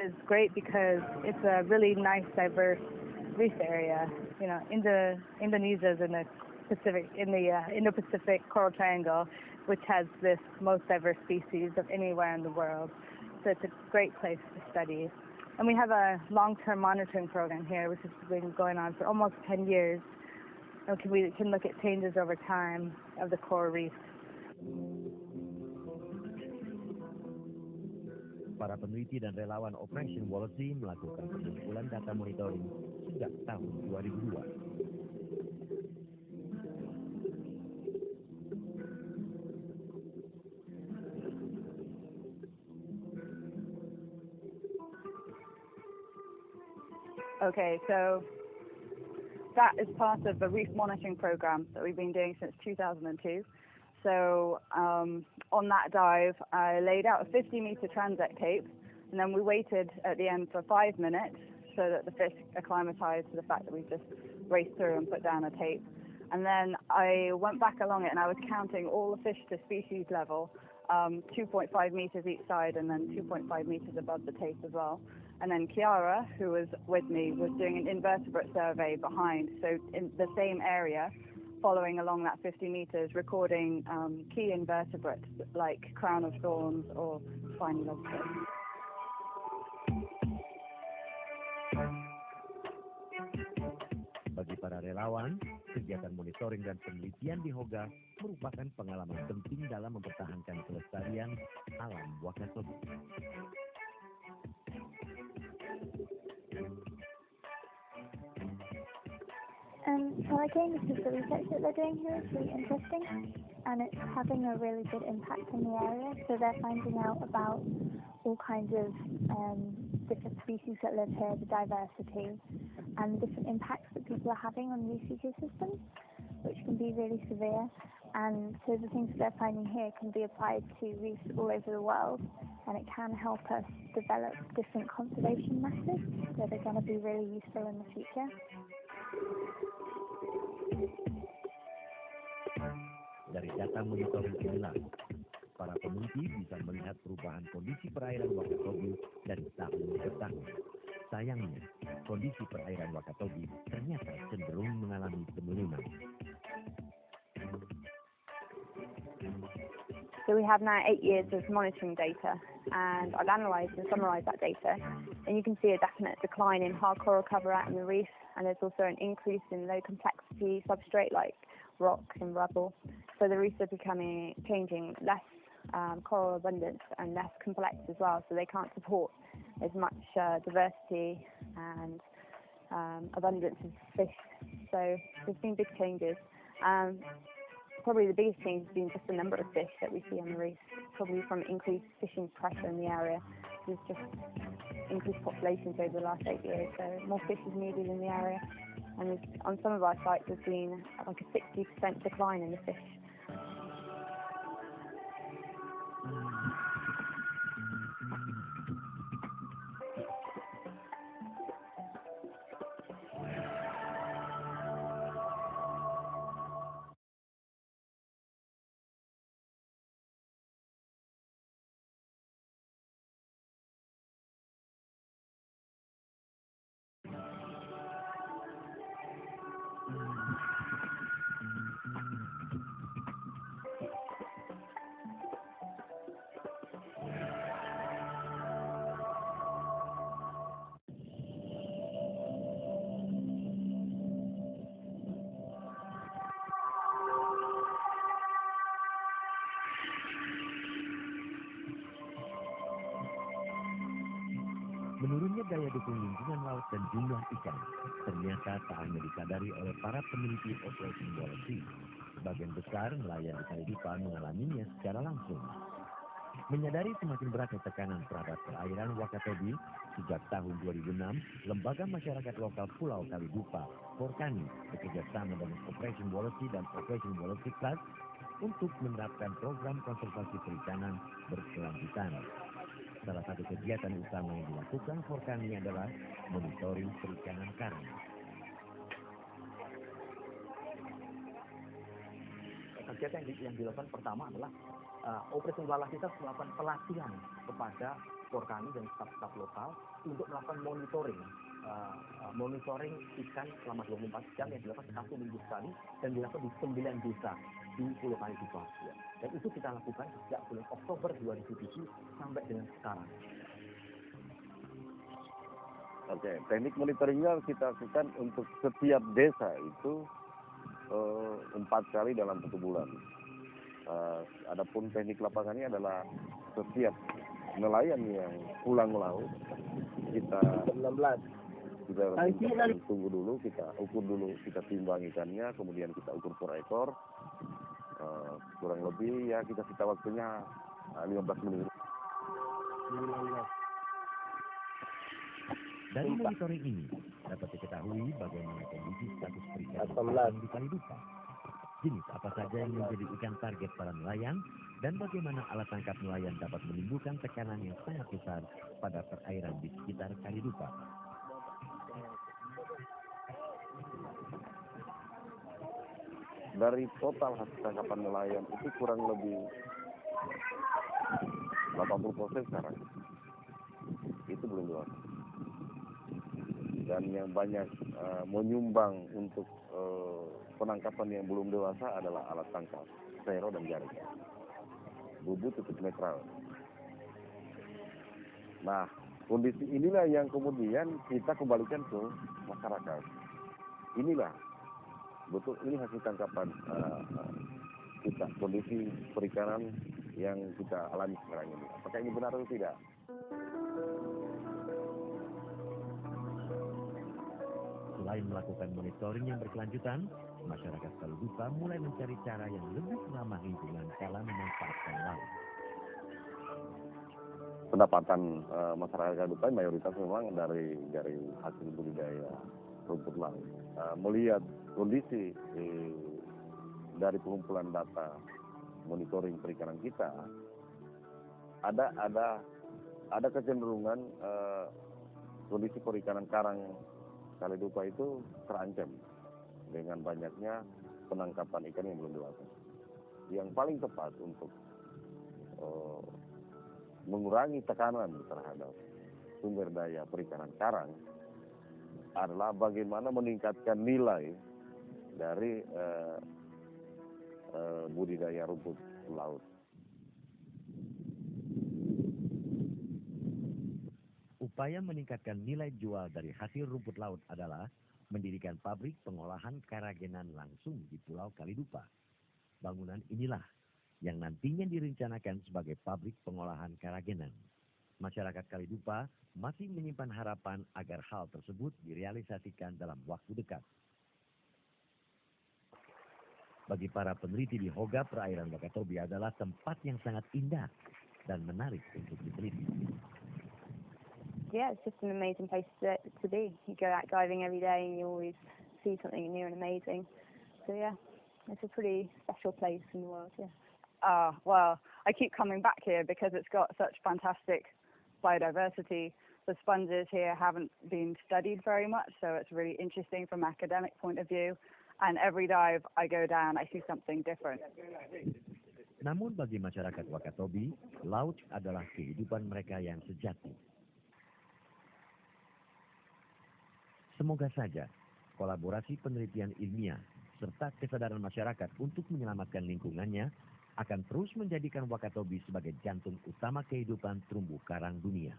is great because it's a really nice, diverse reef area. You know, Indonesia is in the Pacific, in the Indo-Pacific Coral Triangle, which has this most diverse species of anywhere in the world. So it's a great place to study. And we have a long-term monitoring program here, which has been going on for almost 10 years. And we can look at changes over time of the coral reef. Para peneliti dan relawan Operation Wallasey melakukan pengumpulan data monitoring sejak tahun 2002. Okay, so that is part of the reef monitoring program that we've been doing since 2002. So on that dive, I laid out a 50-meter transect tape, and then we waited at the end for 5 minutes so that the fish acclimatized to the fact that we just raced through and put down a tape. And then I went back along it, and I was counting all the fish to species level, 2.5 meters each side, and then 2.5 meters above the tape as well. And then Kiara, who was with me, was doing an invertebrate survey behind, so in the same area, following along that 50 meters, recording key invertebrates like crown of thorns or spiny lobster. Bagi para relawan, kegiatan monitoring dan penelitian di Hoga merupakan pengalaman penting dalam mempertahankan kelestarian alam Wakatobi. So I think because the research that they're doing here is really interesting, and it's having a really good impact in the area. So they're finding out about all kinds of different species that live here, the diversity, and different impacts that people are having on reef ecosystems, which can be really severe. And so the things that they're finding here can be applied to reefs all over the world, and it can help us develop different conservation methods that are going to be really useful in the future. Dari data monitoring inilah, para peneliti bisa melihat perubahan kondisi perairan Wakatobi dari tahun ke tahun. Sayangnya, kondisi perairan Wakatobi ternyata cenderung mengalami penurunan. So we have now 8 years of monitoring data, and I've analysed and summarised that data, and you can see a definite decline in hard coral cover out in the reef, and there's also an increase in low complexity substrate like rock and rubble. So the reefs are changing less coral abundance and less complex as well, so they can't support as much diversity and abundance of fish. So there's been big changes. Probably the biggest change has been just the number of fish that we see on the reef, probably from increased fishing pressure in the area. There's just increased populations over the last 8 years, so more fish is needed in the area. And on some of our sites there's been like a 60% decline in the fish. Menurunnya daya dukung lingkungan laut dan jumlah ikan ternyata tak hanya disadari oleh para peneliti Operation Wallasey. Sebagian besar nelayan di Kali Dipa mengalaminya secara langsung. Menyadari semakin beratnya tekanan terhadap perairan Wakatobi, sejak tahun 2006, Lembaga Masyarakat Lokal Pulau Kali Dipa, Forkani, bekerja sama dengan Operation Wallasey dan Operation Wallasey Plus untuk menerapkan program konservasi perikanan berkelanjutan. Salah satu kegiatan utama yang dilakukan Forkani adalah monitoring perikanan karang. Kegiatan yang dilakukan pertama adalah Operasi Wallasey kita melakukan pelatihan kepada ekspor kami dan staf-staf lokal untuk melakukan monitoring ikan selama 24 jam yang dilakukan 1 minggu sekali dan dilakukan di 9 desa di Pulau Kalidupa. Ya. Dan itu kita lakukan sejak bulan Oktober 2007 sampai dengan sekarang. Oke, teknik monitoringnya kita lakukan untuk setiap desa itu 4 kali dalam 1 bulan. Adapun teknik lapangannya adalah setiap nelayan yang pulang melaut kita tunggu dulu, kita ukur dulu, kita timbang ikannya, kemudian kita ukur per ekor. Kurang lebih ya kita sita waktunya 15 menit. Dari monitoring ini dapat diketahui bagaimana kondisi status perikanan di Kalidupa, jenis apa saja yang menjadi ikan target para nelayan, dan bagaimana alat tangkap nelayan dapat menimbulkan tekanan yang sangat besar pada perairan di sekitar Kalidupa. Dari total hasil tangkapan nelayan itu kurang lebih 80% sekarang itu belum dewasa. Dan yang banyak menyumbang untuk penangkapan yang belum dewasa adalah alat tangkap, sero dan jaring. Bubu tutup netral. Nah, kondisi inilah yang kemudian kita kembalikan ke masyarakat. Inilah, betul ini hasil tangkapan kita, kondisi perikanan yang kita alami sekarang ini. Apakah ini benar atau tidak? Selain melakukan monitoring yang berkelanjutan, masyarakat Kalidupa mulai mencari cara yang lebih ramah lingkungan dalam memanfaatkan laut. Pendapatan masyarakat Kalidupa mayoritas memang dari hasil budidaya rumput laut. Melihat kondisi dari pengumpulan data monitoring perikanan kita, ada kecenderungan kondisi perikanan karang Kalidupa itu terancam dengan banyaknya penangkapan ikan yang belum dewasa. Yang paling tepat untuk mengurangi tekanan terhadap sumber daya perikanan karang adalah bagaimana meningkatkan nilai dari budidaya rumput laut. Upaya meningkatkan nilai jual dari hasil rumput laut adalah mendirikan pabrik pengolahan keragenan langsung di Pulau Kalidupa. Bangunan inilah yang nantinya direncanakan sebagai pabrik pengolahan keragenan. Masyarakat Kalidupa masih menyimpan harapan agar hal tersebut direalisasikan dalam waktu dekat. Bagi para peneliti di Hoga, perairan Wakatobi adalah tempat yang sangat indah dan menarik untuk diteliti. Yeah, it's just an amazing place to be. You go out diving every day and you always see something new and amazing. So yeah, it's a pretty special place in the world, yeah. Well, I keep coming back here because it's got such fantastic biodiversity. The sponges here haven't been studied very much, so it's really interesting from an academic point of view. And every dive I go down, I see something different. Namun bagi masyarakat Wakatobi, laut adalah kehidupan mereka yang sejati. Semoga saja kolaborasi penelitian ilmiah serta kesadaran masyarakat untuk menyelamatkan lingkungannya akan terus menjadikan Wakatobi sebagai jantung utama kehidupan terumbu karang dunia.